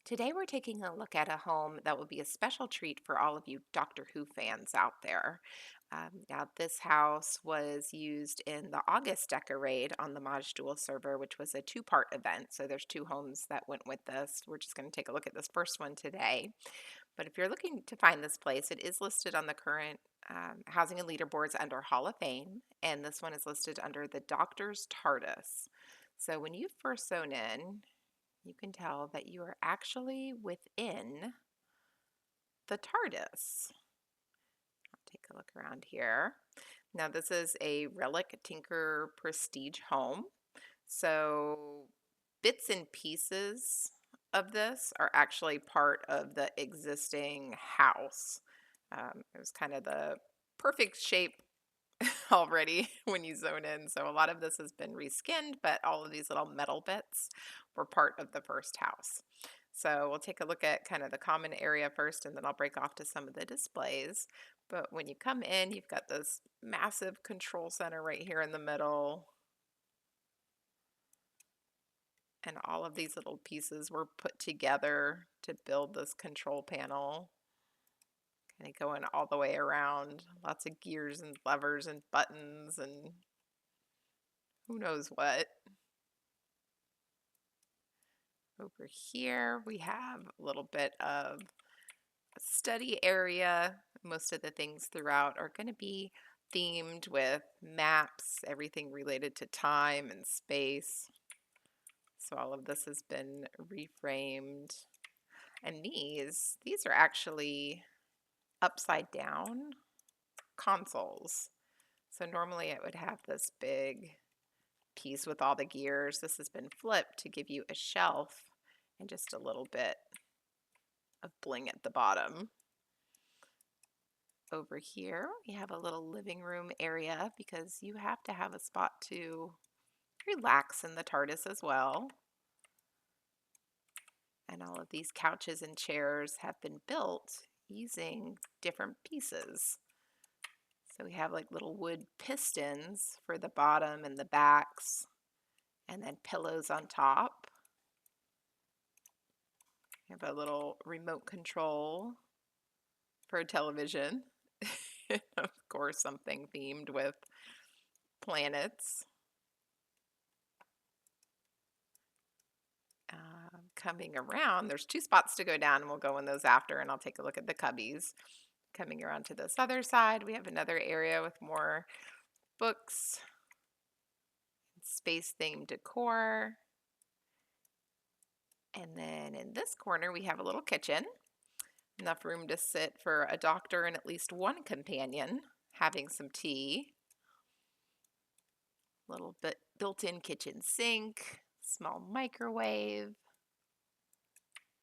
Today, we're taking a look at a home that will be a special treat for all of you Doctor Who fans out there. Now, this house was used in the August DecoRaid on the Maj'Dul server, which was a two-part event. So there's two homes that went with this. We're just going to take a look at this first one today. But if you're looking to find this place, it is listed on the current housing and leaderboards under Hall of Fame, and this one is listed under the Doctor's TARDIS. So when you first zone in, you can tell that you are actually within the TARDIS. I'll take a look around here. Now, this is a Relic Tinker Prestige home. So, bits and pieces of this are actually part of the existing house. It was kind of the perfect shape already when you zone in. So, a lot of this has been reskinned, but all of these little metal bits were part of the first house. So we'll take a look at kind of the common area first, and then I'll break off to some of the displays. But when you come in, you've got this massive control center right here in the middle. And all of these little pieces were put together to build this control panel. Kind of going all the way around. Lots of gears and levers and buttons and who knows what. Over here, we have a little bit of a study area. Most of the things throughout are going to be themed with maps, everything related to time and space. So all of this has been reframed. And these are actually upside down consoles. So normally it would have this big piece with all the gears. This has been flipped to give you a shelf and just a little bit of bling at the bottom. Over here, we have a little living room area because you have to have a spot to relax in the TARDIS as well. And all of these couches and chairs have been built using different pieces. So we have like little wood pistons for the bottom and the backs, and then pillows on top. We have a little remote control for a television. Of course, something themed with planets. Coming around, there's two spots to go down, and we'll go in those after, and I'll take a look at the cubbies. Coming around to this other side, we have another area with more books, space-themed decor. And then in this corner, we have a little kitchen. Enough room to sit for a doctor and at least one companion having some tea. Little bit built-in kitchen sink, small microwave,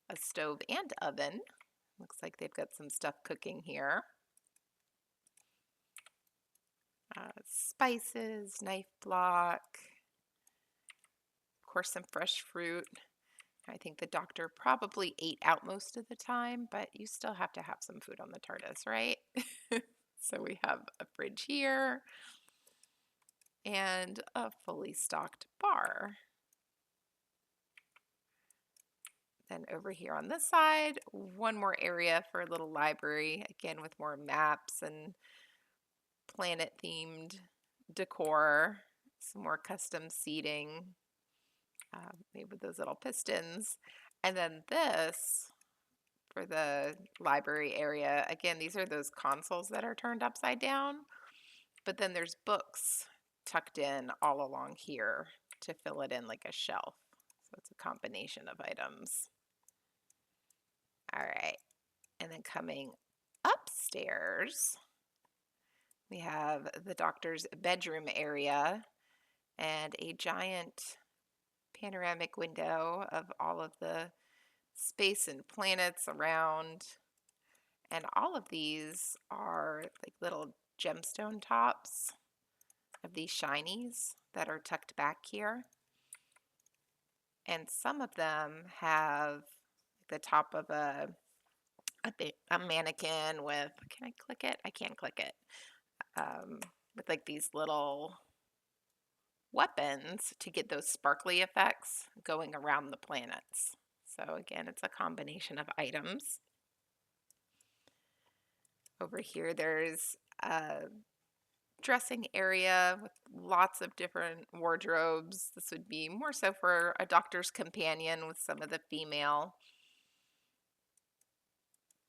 a stove and oven. Looks like they've got some stuff cooking here. Spices, knife block, of course some fresh fruit. I think the doctor probably ate out most of the time, but you still have to have some food on the TARDIS, right? So we have a fridge here and a fully stocked bar. Then over here on this side, one more area for a little library, again with more maps and planet-themed decor, some more custom seating, made with those little pistons. And then this, for the library area, again, these are those consoles that are turned upside down, but then there's books tucked in all along here to fill it in like a shelf. So it's a combination of items. All right, and then coming upstairs, we have the doctor's bedroom area and a giant panoramic window of all of the space and planets around. And all of these are like little gemstone tops of these shinies that are tucked back here. And some of them have the top of a mannequin with, can I click it? I can't click it. With like these little weapons to get those sparkly effects going around the planets. So again, it's a combination of items. Over here, there's a dressing area with lots of different wardrobes. This would be more so for a doctor's companion with some of the female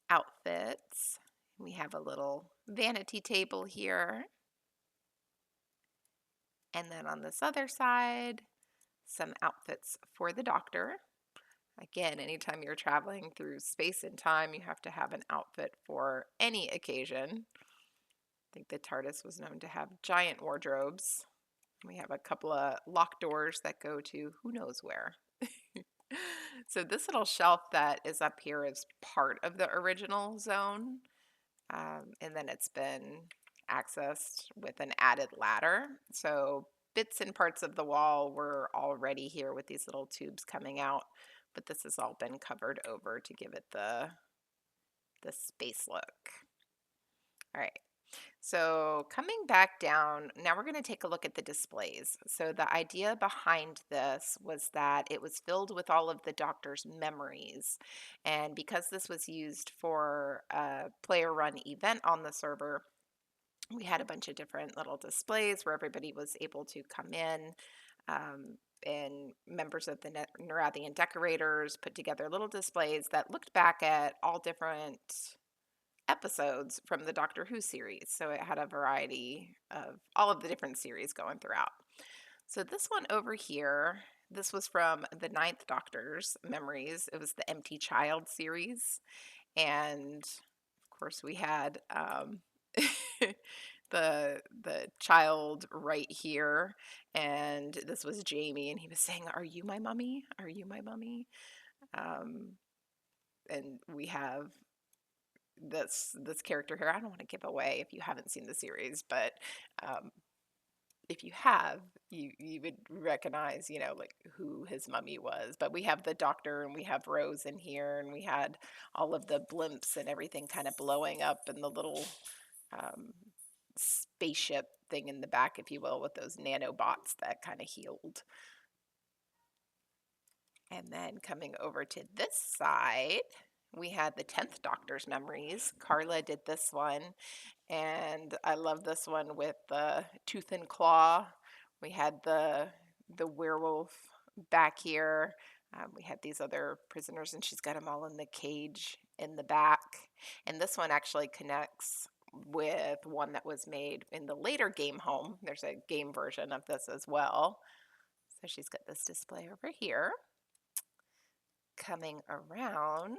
outfits. We have a little vanity table here. And then on this other side, some outfits for the doctor. Again, anytime you're traveling through space and time, you have to have an outfit for any occasion. I think the TARDIS was known to have giant wardrobes. We have a couple of locked doors that go to who knows where. So this little shelf that is up here is part of the original zone. And then it's been accessed with an added ladder. So bits and parts of the wall were already here with these little tubes coming out, but this has all been covered over to give it the space look. All right. So coming back down, now we're going to take a look at the displays. So the idea behind this was that it was filled with all of the doctor's memories. And because this was used for a player-run event on the server, we had a bunch of different little displays where everybody was able to come in, and members of the Nerathian decorators put together little displays that looked back at all different episodes from the Doctor Who series. So it had a variety of all of the different series going throughout. So this one over here, this was from the Ninth Doctor's memories. It was the Empty Child series. And of course we had the child right here, and this was Jamie, and he was saying, "Are you my mummy? Are you my mummy?" And we have this character here. I don't want to give away if you haven't seen the series, but if you have, you would recognize, like who his mummy was. But we have the Doctor and we have Rose in here, and we had all of the blimps and everything kind of blowing up, and the little spaceship thing in the back, if you will, with those nanobots that kind of healed. And then coming over to this side, we had the 10th Doctor's memories. Karrla did this one, and I love this one with the tooth and claw. We had the werewolf back here. We had these other prisoners, and she's got them all in the cage in the back. And this one actually connects with one that was made in the later game home. There's a game version of this as well. So she's got this display over here. Coming around,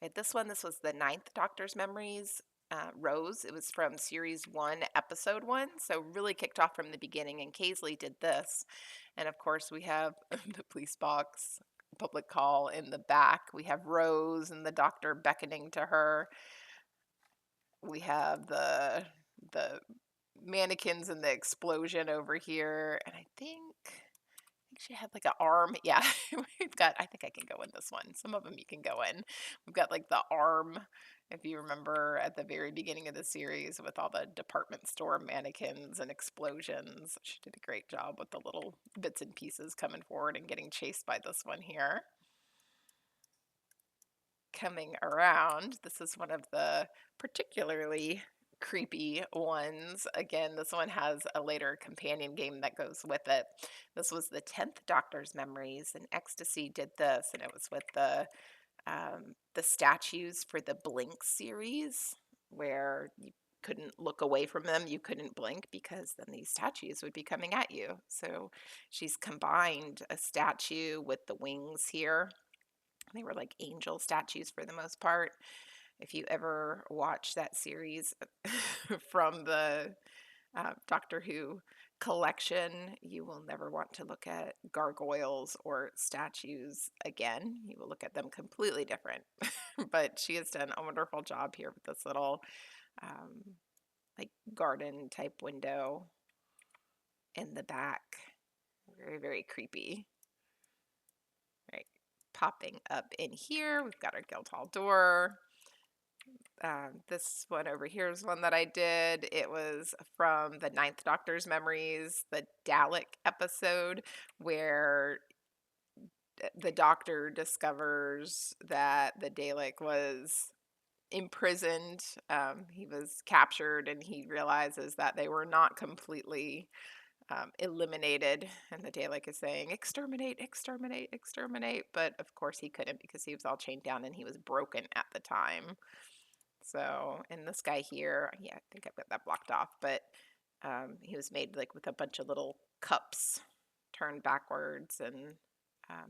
right, this was the 9th Doctor's memories. Rose, it was from series 1, episode 1, so really kicked off from the beginning, and Kaisley did this. And of course we have the police box, public call in the back. We have Rose and the Doctor beckoning to her. We have the mannequins and the explosion over here, and I think she had like an arm. Yeah, I think I can go in this one. Some of them you can go in. We've got like the arm, if you remember at the very beginning of the series, with all the department store mannequins and explosions. She did a great job with the little bits and pieces coming forward and getting chased by this one here. Coming around, this is one of the particularly creepy ones. Again, this one has a later companion game that goes with it. This was the 10th Doctor's memories, and Xxtacii did this, and it was with the statues for the Blink series, where you couldn't look away from them, you couldn't blink, because then these statues would be coming at you. So she's combined a statue with the wings here. They were like angel statues for the most part. If you ever watch that series from the Doctor Who collection, you will never want to look at gargoyles or statues again. You will look at them completely different. But she has done a wonderful job here with this little like garden type window in the back. Very, very creepy. Right. Popping up in here, we've got our Guildhall door. This one over here is one that I did. It was from the 9th Doctor's memories, the Dalek episode, where the doctor discovers that the Dalek was imprisoned. He was captured, and he realizes that they were not completely eliminated. And the Dalek is saying, "Exterminate, exterminate, exterminate." But of course, he couldn't because he was all chained down and he was broken at the time. So, and this guy here, yeah, I think I've got that blocked off, but he was made like with a bunch of little cups turned backwards and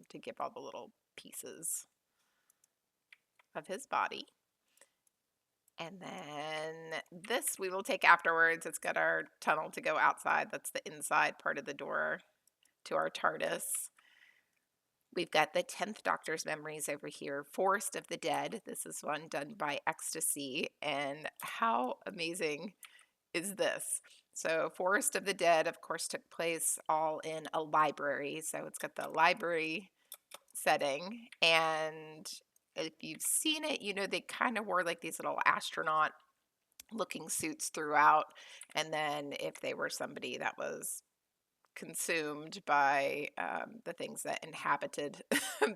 to give all the little pieces of his body. And then this we will take afterwards. It's got our tunnel to go outside. That's the inside part of the door to our TARDIS. We've got the 10th Doctor's memories over here, Forest of the Dead. This is one done by Xxtacii. And how amazing is this? So Forest of the Dead, of course, took place all in a library. So it's got the library setting. And if you've seen it, you know, they kind of wore like these little astronaut looking suits throughout. And then if they were somebody that was consumed by the things that inhabited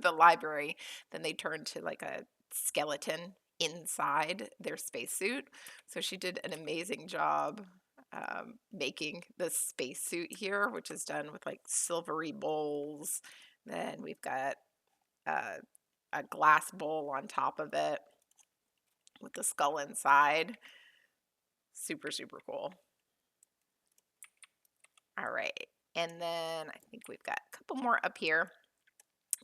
the library, then they turned to like a skeleton inside their spacesuit. So she did an amazing job making the spacesuit here, which is done with like silvery bowls. Then we've got uh, a glass bowl on top of it with the skull inside. Super, super cool. All right. And then I think we've got a couple more up here.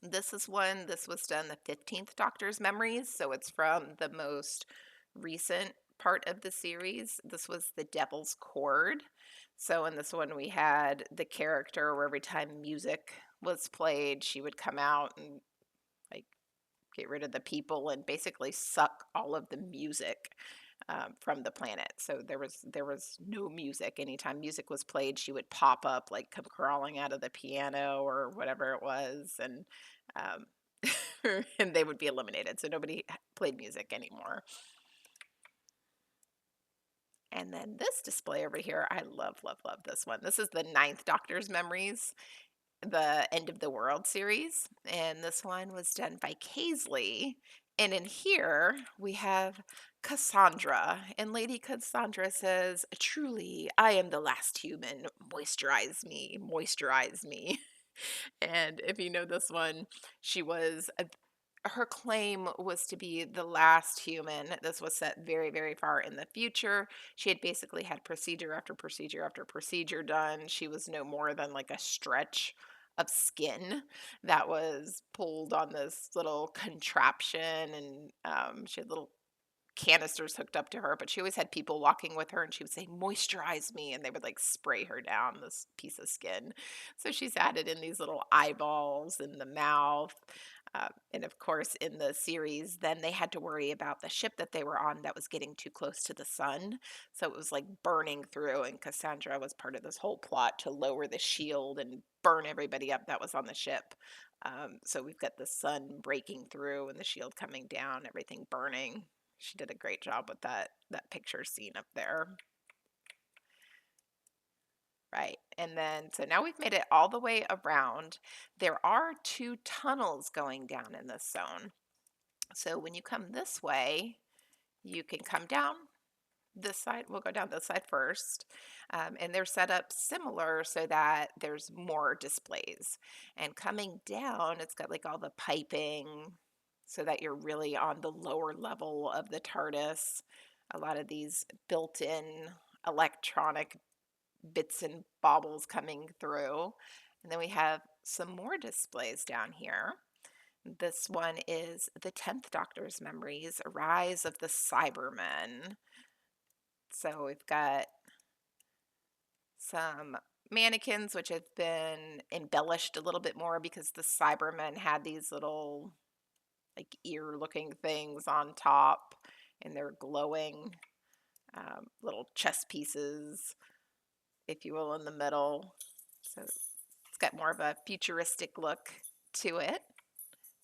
This is one, this was done the 15th Doctor's memories, so it's from the most recent part of the series. This was the Devil's Chord. So in this one we had the character where every time music was played, she would come out and like get rid of the people and basically suck all of the music from the planet. So there was no music. Anytime music was played, she would pop up, like come crawling out of the piano or whatever it was, and um, and they would be eliminated. So nobody played music anymore. And then this display over here, I love, love, love this one. This is the 9th Doctor's memories, the End of the World series, and this one was done by Kaisley. And in here we have Cassandra, and Lady Cassandra says, "Truly, I am the last human. Moisturize me, moisturize me." And if you know this one, she was her claim was to be the last human. This was set very, very far in the future. She had basically had procedure after procedure after procedure done. She was no more than like a stretch of skin that was pulled on this little contraption, and she had little canisters hooked up to her, but she always had people walking with her and she would say, "Moisturize me," and they would like spray her down this piece of skin. So she's added in these little eyeballs in the mouth. And of course, in the series, then they had to worry about the ship that they were on that was getting too close to the sun. So it was like burning through, and Cassandra was part of this whole plot to lower the shield and burn everybody up that was on the ship. So we've got the sun breaking through and the shield coming down, everything burning. She did a great job with that picture scene up there. Right. And then, so now we've made it all the way around. There are 2 tunnels going down in this zone. So when you come this way, you can come down this side. We'll go down this side first. And they're set up similar so that there's more displays. And coming down, it's got like all the piping so that you're really on the lower level of the TARDIS. A lot of these built-in electronic bits and baubles coming through. And then we have some more displays down here. This one is the 10th Doctor's memories, Rise of the Cybermen. So we've got some mannequins which have been embellished a little bit more because the Cybermen had these little like ear looking things on top, and they're glowing little chess pieces, if you will, in the middle. So it's got more of a futuristic look to it.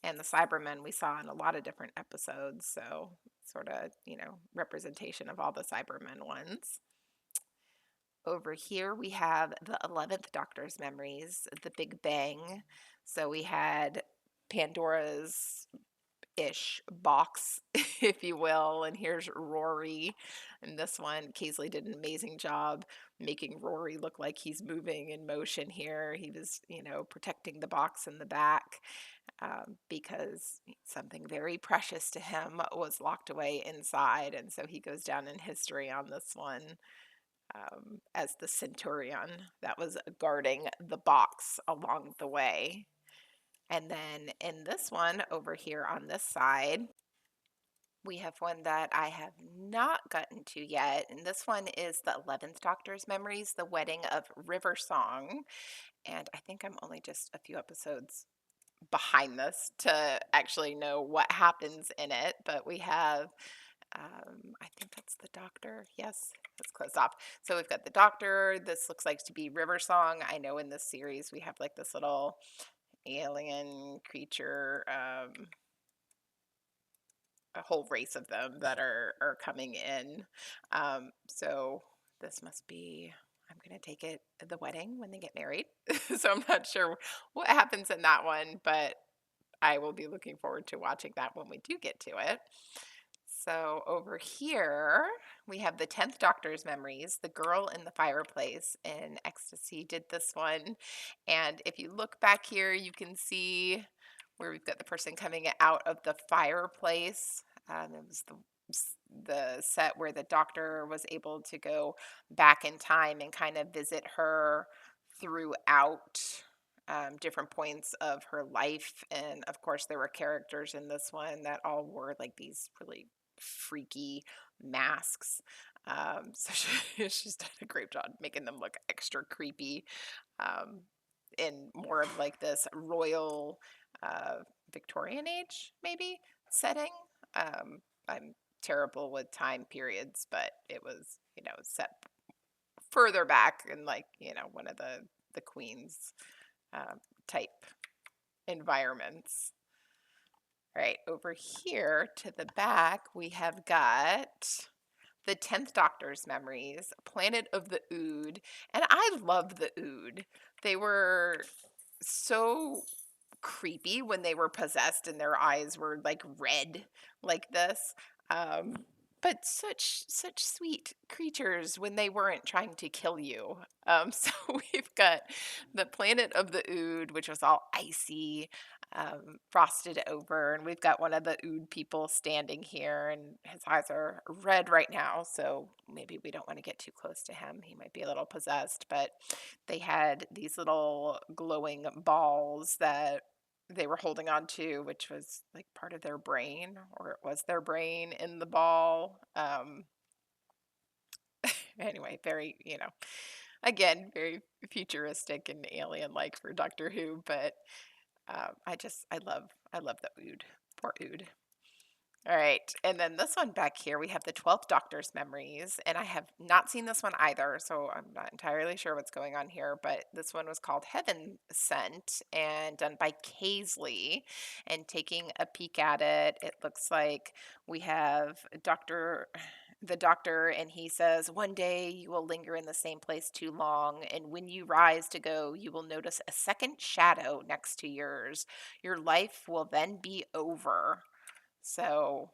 And the Cybermen we saw in a lot of different episodes, so sort of, you know, representation of all the Cybermen ones. Over here we have the 11th Doctor's memories, the Big Bang. So we had Pandora's ish box, if you will. And here's Rory. And this one, Kaisley did an amazing job making Rory look like he's moving in motion here. He was, protecting the box in the back because something very precious to him was locked away inside. And so he goes down in history on this one as the centurion that was guarding the box along the way. And then in this one over here on this side, we have one that I have not gotten to yet. And this one is the 11th Doctor's Memories, the Wedding of River Song. And I think I'm only just a few episodes behind this to actually know what happens in it. But we have, I think that's the Doctor. Yes, that's closed off. So we've got the Doctor. This looks like to be River Song. I know in this series we have like this little alien creature, a whole race of them that are coming in. So this must be, I'm gonna take it the wedding when they get married. So I'm not sure what happens in that one, but I will be looking forward to watching that when we do get to it. So over here, we have the 10th Doctor's Memories, The Girl in the Fireplace, and Xxtacii did this one. And if you look back here, you can see where we've got the person coming out of the fireplace. It was the set where the Doctor was able to go back in time and kind of visit her throughout different points of her life. And of course, there were characters in this one that all wore like these really freaky masks. So she's done a great job making them look extra creepy um, in more of like this royal uh, Victorian age, maybe setting. I'm terrible with time periods, but it was, set further back in like, one of the Queen's type environments. All right, over here to the back, we have got the 10th Doctor's Memories, Planet of the Ood. And I love the Ood. They were so creepy when they were possessed and their eyes were like red like this. Um, but such sweet creatures when they weren't trying to kill you. So we've got the Planet of the Ood, which was all icy, frosted over, and we've got one of the Ood people standing here, and his eyes are red right now. So maybe we don't want to get too close to him. He might be a little possessed, but they had these little glowing balls that they were holding on to, which was like part of their brain, or it was their brain in the ball. Anyway, very, again, very futuristic and alien-like for Doctor Who, but I love the Ood. Poor Ood. All right, and then this one back here, we have the 12th Doctor's Memories, and I have not seen this one either, so I'm not entirely sure what's going on here, but this one was called Heaven Sent and done by Kaisley. And taking a peek at it, it looks like we have the doctor, and he says, "One day you will linger in the same place too long, and when you rise to go, you will notice a second shadow next to yours. Your life will then be over." So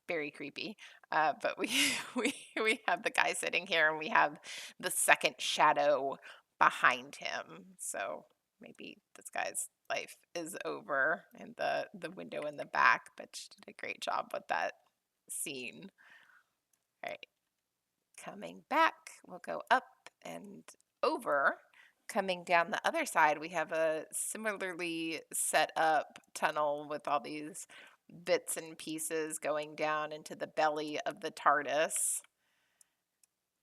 very creepy. But we we have the guy sitting here, and we have the second shadow behind him. So maybe this guy's life is over, and the window in the back. But she did a great job with that scene. All right, coming back, we'll go up and over. Coming down the other side, we have a similarly set up tunnel with all these bits and pieces going down into the belly of the TARDIS.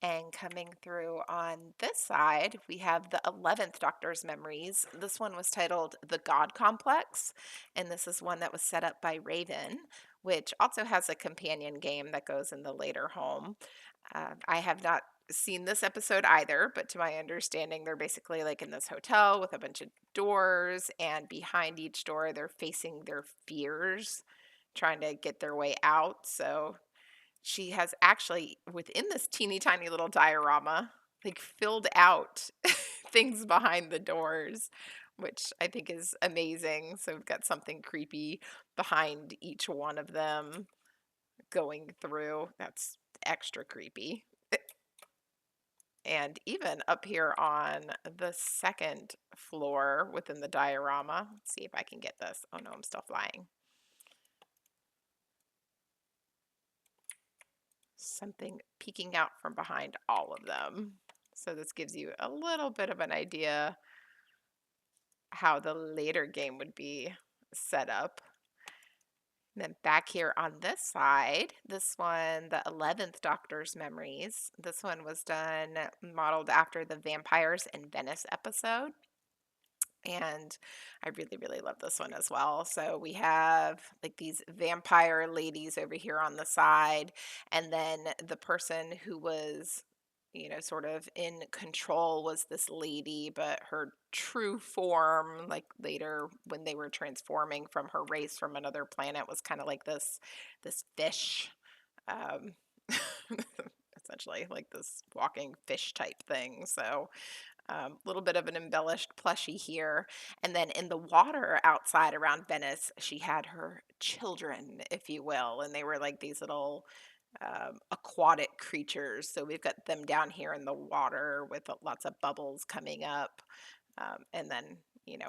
And coming through on this side, we have the 11th Doctor's Memories. This one was titled The God Complex, and this is one that was set up by Raevenn, which also has a companion game that goes in the later home. I have not seen this episode either, but to my understanding, they're basically like in this hotel with a bunch of doors, and behind each door, they're facing their fears, trying to get their way out. So she has actually, within this teeny tiny little diorama, like filled out things behind the doors. which I think is amazing. So we've got something creepy behind each one of them going through. That's extra creepy. And even up here on the second floor within the diorama, let's see if I can get this. Oh no, I'm still flying. Something peeking out from behind all of them. So this gives you a little bit of an idea how the later game would be set up. And then back here on this side, this one, the 11th Doctor's Memories. This one was done, modeled after the Vampires in Venice episode. And I really, really love this one as well. So we have like these vampire ladies over here on the side, and then the person who was, sort of in control was this lady, but her true form, like later when they were transforming from her race from another planet, was kind of like this fish. Um, essentially like this walking fish type thing. So a little bit of an embellished plushie here. And then in the water outside around Venice, she had her children, if you will, and they were like these little aquatic creatures. So we've got them down here in the water with lots of bubbles coming up. And then,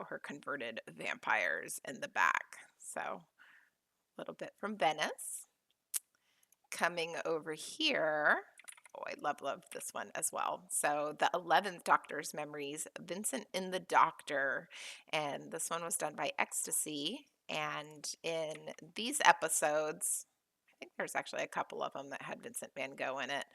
her converted vampires in the back. So a little bit from Venice. Coming over here, oh, I love this one as well. So the 11th Doctor's Memories, Vincent in the Doctor, and this one was done by Xxtacii. And in these episodes, I think there's actually a couple of them that had Vincent Van Gogh in it.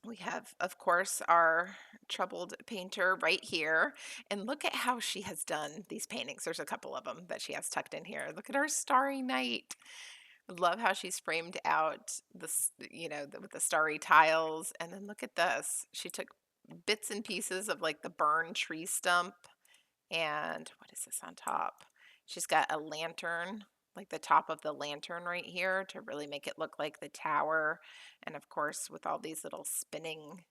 We have, of course, our troubled painter right here. And look at how she has done these paintings. There's a couple of them that she has tucked in here. Look at our Starry Night. Love how she's framed out this, with the starry tiles. And then look at this. She took bits and pieces of like the burned tree stump. And what is this on top? She's got a lantern, like the top of the lantern right here to really make it look like the tower. And of course, with all these little spinning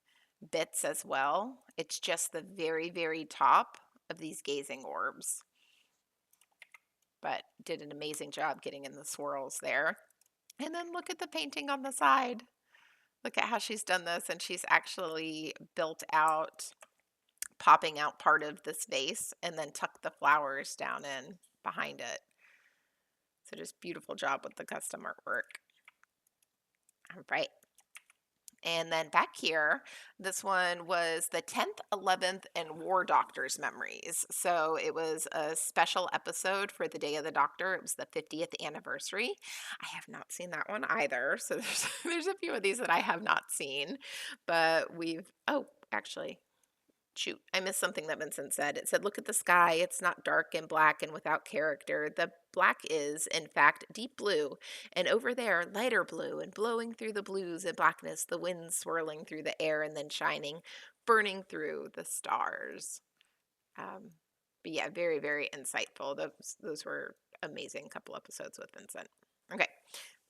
bits as well. It's just the very, very top of these gazing orbs. But did an amazing job getting in the swirls there. And then look at the painting on the side. Look at how she's done this, and she's actually built out, popping out part of this vase and then tucked the flowers down in behind it. So just beautiful job with the custom artwork. All right. And then back here, this one was the 10th, 11th, and War Doctor's Memories. So it was a special episode for the Day of the Doctor. It was the 50th anniversary. I have not seen that one either. So there's a few of these that I have not seen. But oh, actually, shoot, I missed something that Vincent said. It said, look at the sky. It's not dark and black and without character. The black is, in fact, deep blue. And over there, lighter blue and blowing through the blues and blackness, the wind swirling through the air and then shining, burning through the stars. But yeah, very, very insightful. Those were amazing couple episodes with Vincent. Okay.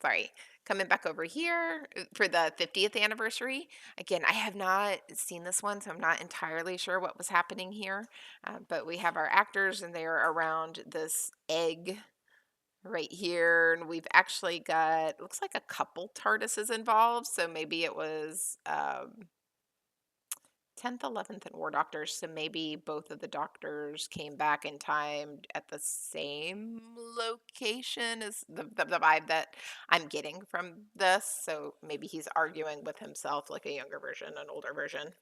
Sorry, coming back over here for the 50th anniversary. Again, I have not seen this one, so I'm not entirely sure what was happening here. But we have our actors, and they are around this egg right here. And we've actually got, looks like a couple TARDISes involved. So maybe it was 10th, 11th, and War Doctors. So maybe both of the doctors came back in time at the same location as the vibe that I'm getting from this. So maybe he's arguing with himself, like a younger version, an older version.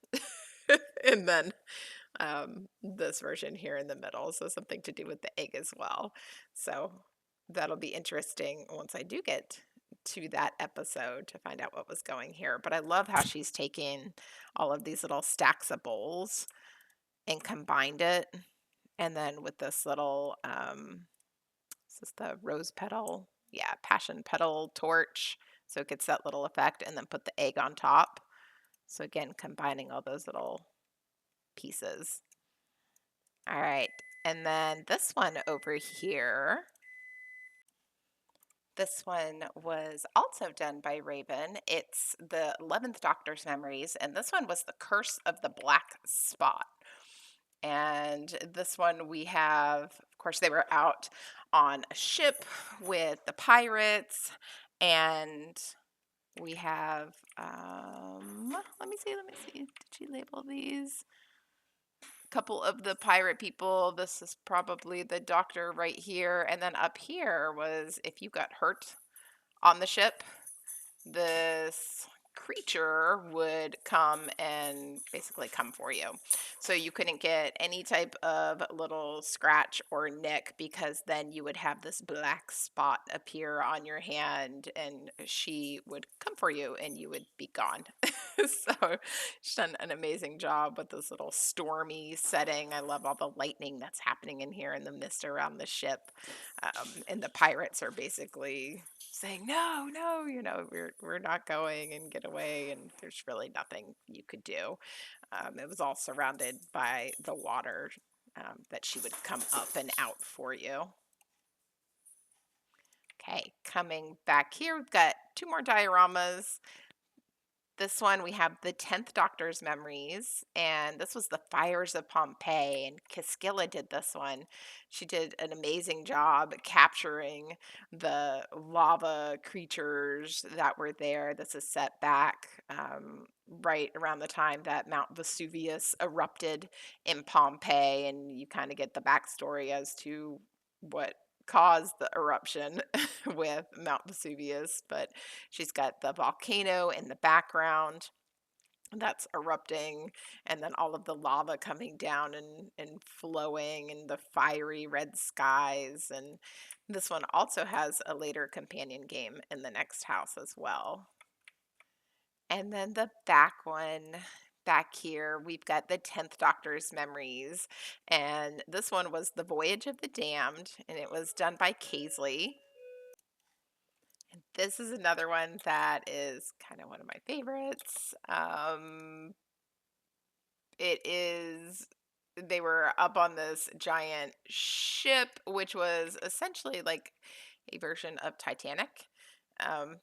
And then this version here in the middle. So something to do with the egg as well. So that'll be interesting once I do get to that episode to find out what was going here. But I love how she's taking all of these little stacks of bowls and combined it. And then with this little, is this the rose petal? Yeah, passion petal torch. So it gets that little effect, and then put the egg on top. So again, combining all those little pieces. All right. And then this one over here. This one was also done by Raevenn. It's the 11th Doctor's Memories, and this one was the Curse of the Black Spot. And this one we have, of course, they were out on a ship with the pirates, and we have, let me see. Did she label these? Couple of the pirate people. This is probably the doctor right here. And then up here was if you got hurt on the ship, this creature would come and basically come for you. So you couldn't get any type of little scratch or nick, because then you would have this black spot appear on your hand and she would come for you and you would be gone. So she's done an amazing job with this little stormy setting. I love all the lightning that's happening in here and the mist around the ship. And the pirates are basically saying, "No, no, we're not going, and get away." And there's really nothing you could do. It was all surrounded by the water, that she would come up and out for you. Okay, coming back here, we've got two more dioramas. This one, we have the 10th Doctor's memories, and this was the fires of Pompeii, and Kiskilla did this one. She did an amazing job capturing the lava creatures that were there. This is set back right around the time that Mount Vesuvius erupted in Pompeii, and you kind of get the backstory as to what caused the eruption with Mount Vesuvius. But she's got the volcano in the background that's erupting, and then all of the lava coming down and flowing, and the fiery red skies. And this one also has a later companion game in the next house as well. And then the back one, back here, we've got the 10th Doctor's memories. And this one was The Voyage of the Damned, and it was done by Kaisley. And this is another one that is kind of one of my favorites. It is, they were up on this giant ship, which was essentially like a version of Titanic, um,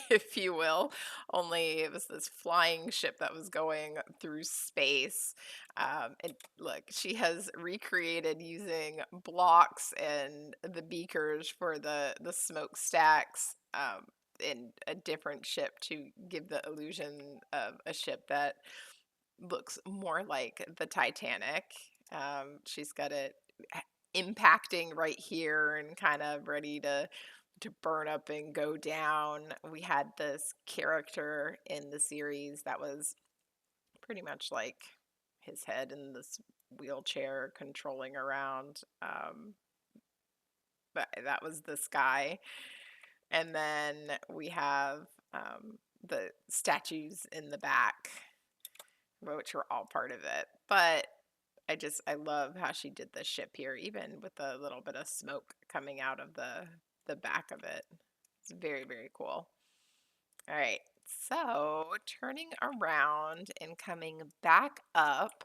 if you will. Only it was this flying ship that was going through space. And look, she has recreated using blocks and the beakers for the smokestacks. In a different ship to give the illusion of a ship that looks more like the Titanic. She's got it impacting right here and kind of ready to burn up and go down. We had this character in the series that was pretty much like his head in this wheelchair controlling around. But that was this guy. And then we have the statues in the back, which were all part of it. But I love how she did the ship here, even with a little bit of smoke coming out of the back of it. It's very, very cool. All right, so turning around and coming back up,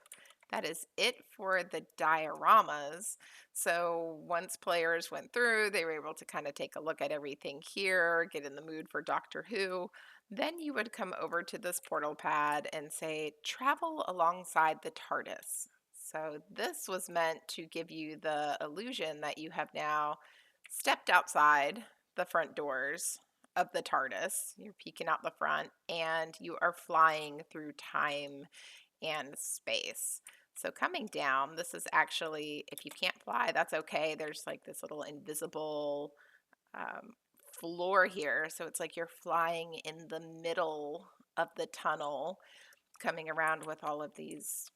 that is it for the dioramas. So once players went through, they were able to kind of take a look at everything here, get in the mood for Doctor Who. Then you would come over to this portal pad and say, travel alongside the TARDIS. So this was meant to give you the illusion that you have now stepped outside the front doors of the TARDIS. You're peeking out the front and you are flying through time and space. So coming down, this is actually, if you can't fly, that's okay. There's like this little invisible floor here. So it's like you're flying in the middle of the tunnel, coming around with all of these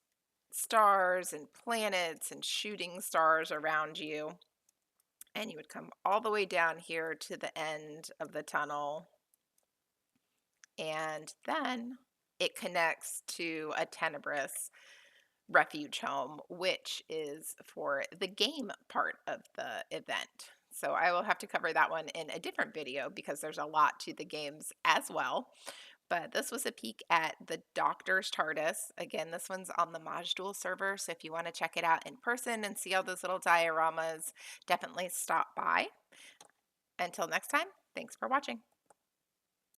stars and planets and shooting stars around you. And you would come all the way down here to the end of the tunnel. And then it connects to a Tenebris refuge home, which is for the game part of the event. So I will have to cover that one in a different video because there's a lot to the games as well. But this was a peek at the Doctor's TARDIS. Again, this one's on the Maj'Dul server, so if you want to check it out in person and see all those little dioramas, definitely stop by. Until next time, thanks for watching.